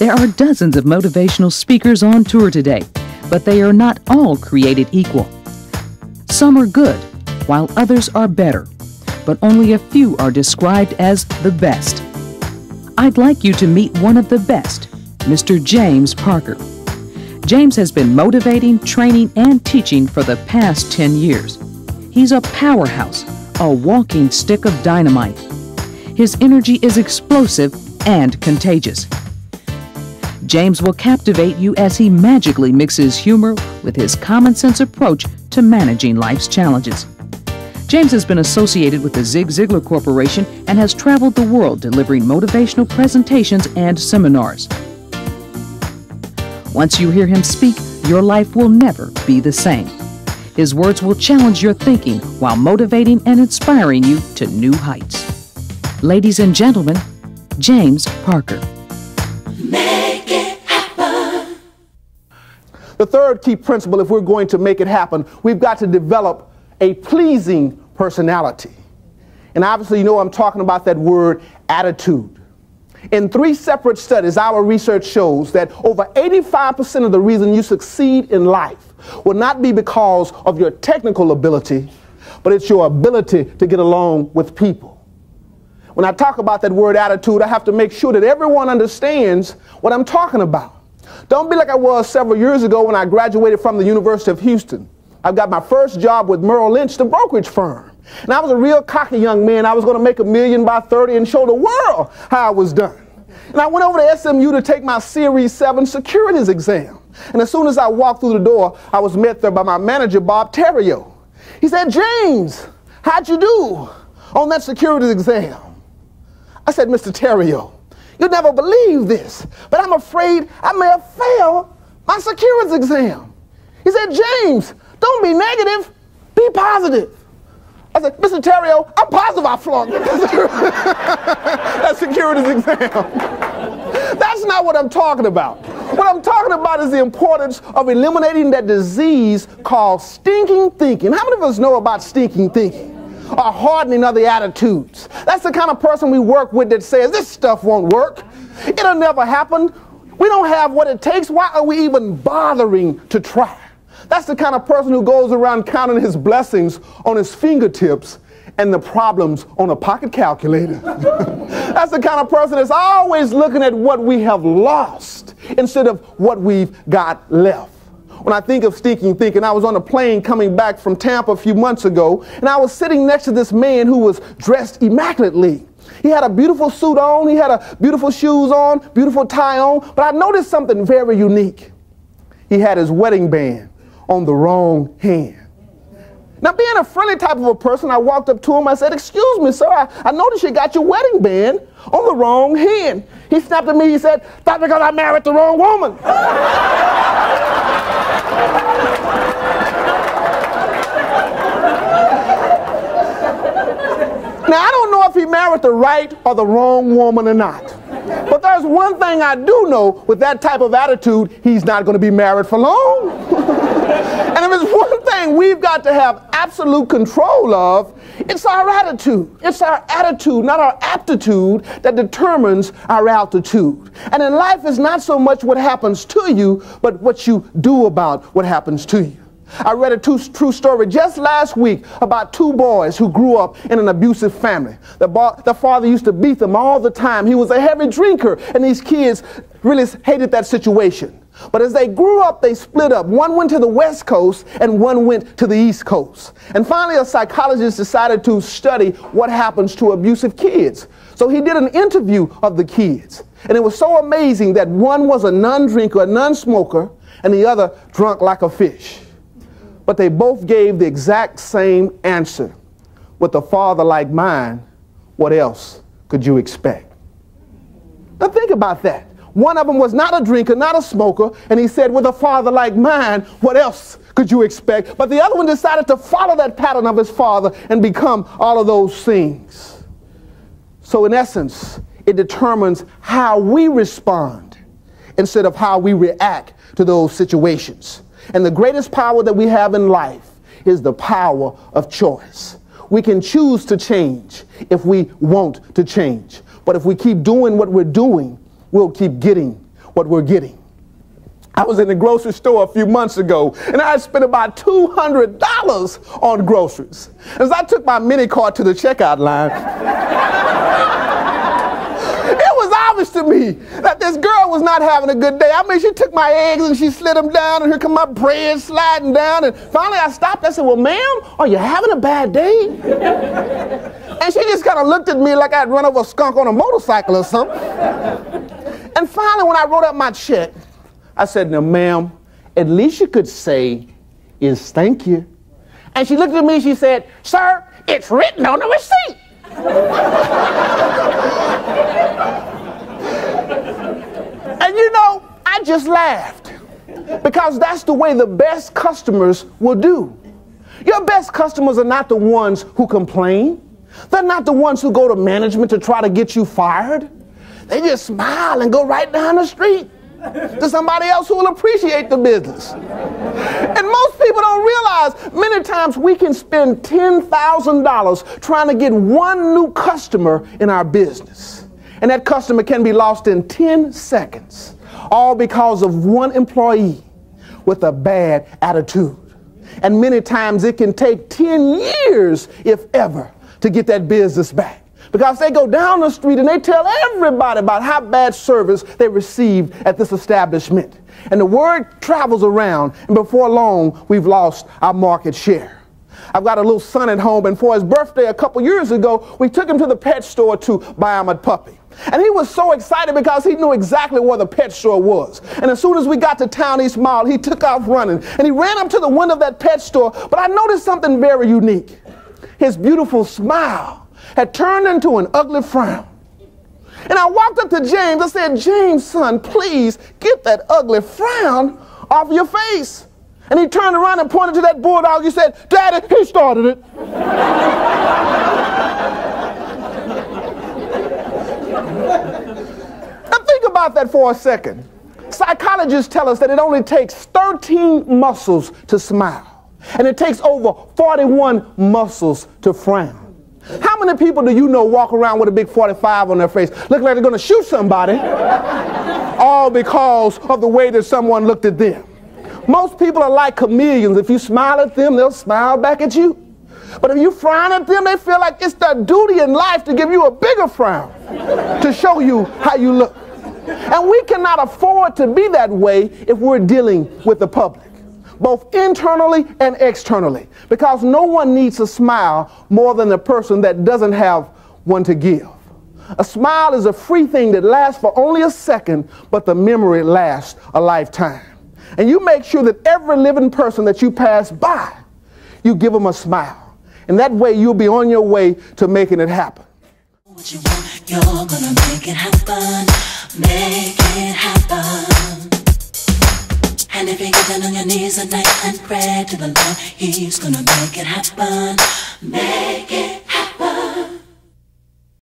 There are dozens of motivational speakers on tour today, but they are not all created equal. Some are good, while others are better, but only a few are described as the best. I'd like you to meet one of the best, Mr. James Parker. James has been motivating, training, and teaching for the past 10 years. He's a powerhouse, a walking stick of dynamite. His energy is explosive and contagious. James will captivate you as he magically mixes humor with his common sense approach to managing life's challenges. James has been associated with the Zig Ziglar Corporation and has traveled the world delivering motivational presentations and seminars. Once you hear him speak, your life will never be the same. His words will challenge your thinking while motivating and inspiring you to new heights. Ladies and gentlemen, James Parker. Make it happen. The third key principle, if we're going to make it happen, we've got to develop a pleasing personality. And obviously, you know I'm talking about that word attitude. In 3 separate studies, our research shows that over 85% of the reason you succeed in life will not be because of your technical ability, but it's your ability to get along with people. When I talk about that word attitude, I have to make sure that everyone understands what I'm talking about. Don't be like I was several years ago when I graduated from the University of Houston. I got my first job with Merrill Lynch, the brokerage firm. And I was a real cocky young man. I was going to make $1 million by 30 and show the world how I was done. And I went over to SMU to take my Series 7 securities exam. And as soon as I walked through the door, I was met there by my manager, Bob Terrio. He said, "James, how'd you do on that securities exam?" I said, "Mr. Terrio, you'll never believe this, but I'm afraid I may have failed my securities exam." He said, "James, don't be negative, be positive." I said, "Mr. Terrio, I'm positive I flunked that securities exam." That's not what I'm talking about. What I'm talking about is the importance of eliminating that disease called stinking thinking. How many of us know about stinking thinking? Or hardening of the attitudes. That's the kind of person we work with that says, "This stuff won't work. It'll never happen. We don't have what it takes. Why are we even bothering to try?" That's the kind of person who goes around counting his blessings on his fingertips and the problems on a pocket calculator. That's the kind of person that's always looking at what we have lost instead of what we've got left. When I think of stinking thinking, I was on a plane coming back from Tampa a few months ago, and I was sitting next to this man who was dressed immaculately. He had a beautiful suit on, he had beautiful shoes on, beautiful tie on, but I noticed something very unique. He had his wedding band on the wrong hand. Now, being a friendly type of a person, I walked up to him. I said, "Excuse me, sir, I noticed you got your wedding band on the wrong hand." He snapped at me. He said, "That's because I married the wrong woman." Now, I don't know if he married the right or the wrong woman or not. But there's one thing I do know: with that type of attitude, he's not going to be married for long. And if there's one thing we've got to have absolute control of, it's our attitude. It's our attitude, not our aptitude, that determines our altitude. And in life, it's not so much what happens to you, but what you do about what happens to you. I read a true story just last week about 2 boys who grew up in an abusive family. The father used to beat them all the time. He was a heavy drinker, and these kids really hated that situation. But as they grew up, they split up. One went to the West Coast and one went to the East Coast. And finally, a psychologist decided to study what happens to abusive kids. So he did an interview of the kids. And it was so amazing that one was a non-drinker, a non-smoker, and the other drunk like a fish. But they both gave the exact same answer. With a father like mine, what else could you expect? Now think about that. One of them was not a drinker, not a smoker, and he said, "With a father like mine, what else could you expect?" But the other one decided to follow that pattern of his father and become all of those things. So in essence, it determines how we respond instead of how we react to those situations. And the greatest power that we have in life is the power of choice. We can choose to change if we want to change. But if we keep doing what we're doing, we'll keep getting what we're getting. I was in the grocery store a few months ago, and I had spent about $200 on groceries. As I took my mini cart to the checkout line, it was obvious to me that this girl was not having a good day. I mean, she took my eggs and she slid them down, and here come my bread sliding down. And finally I stopped. I said, "Well, ma'am, are you having a bad day?" And she just kind of looked at me like I'd run over a skunk on a motorcycle or something. And finally, when I wrote up my check, I said, "Now, ma'am, at least you could say is thank you." And she looked at me, she said, "Sir, it's written on the receipt." And you know, I just laughed, because that's the way the best customers will do. Your best customers are not the ones who complain. They're not the ones who go to management to try to get you fired. They just smile and go right down the street to somebody else who will appreciate the business. And most people don't realize many times we can spend $10,000 trying to get one new customer in our business. And that customer can be lost in 10 seconds, all because of one employee with a bad attitude. And many times it can take 10 years, if ever, to get that business back. Because they go down the street and they tell everybody about how bad service they received at this establishment. And the word travels around, and before long, we've lost our market share. I've got a little son at home, and for his birthday a couple years ago, we took him to the pet store to buy him a puppy. And he was so excited because he knew exactly where the pet store was. And as soon as we got to town, he smiled, he took off running, and he ran up to the window of that pet store. But I noticed something very unique. His beautiful smile had turned into an ugly frown. And I walked up to James. I said, "James, son, please get that ugly frown off your face." And he turned around and pointed to that bulldog. He said, "Daddy, he started it." Now think about that for a second. Psychologists tell us that it only takes 13 muscles to smile, and it takes over 41 muscles to frown. How many people do you know walk around with a big 45 on their face, look like they're going to shoot somebody, all because of the way that someone looked at them? Most people are like chameleons. If you smile at them, they'll smile back at you. But if you frown at them, they feel like it's their duty in life to give you a bigger frown to show you how you look. And we cannot afford to be that way if we're dealing with the public, both internally and externally, because no one needs a smile more than the person that doesn't have one to give. A smile is a free thing that lasts for only a second, but the memory lasts a lifetime. And you make sure that every living person that you pass by, you give them a smile. And that way you'll be on your way to making it happen. What you want, you're gonna make it happen. Make it happen. And if you're getting on your knees at night and pray to the Lord, He's gonna make it happen. Make it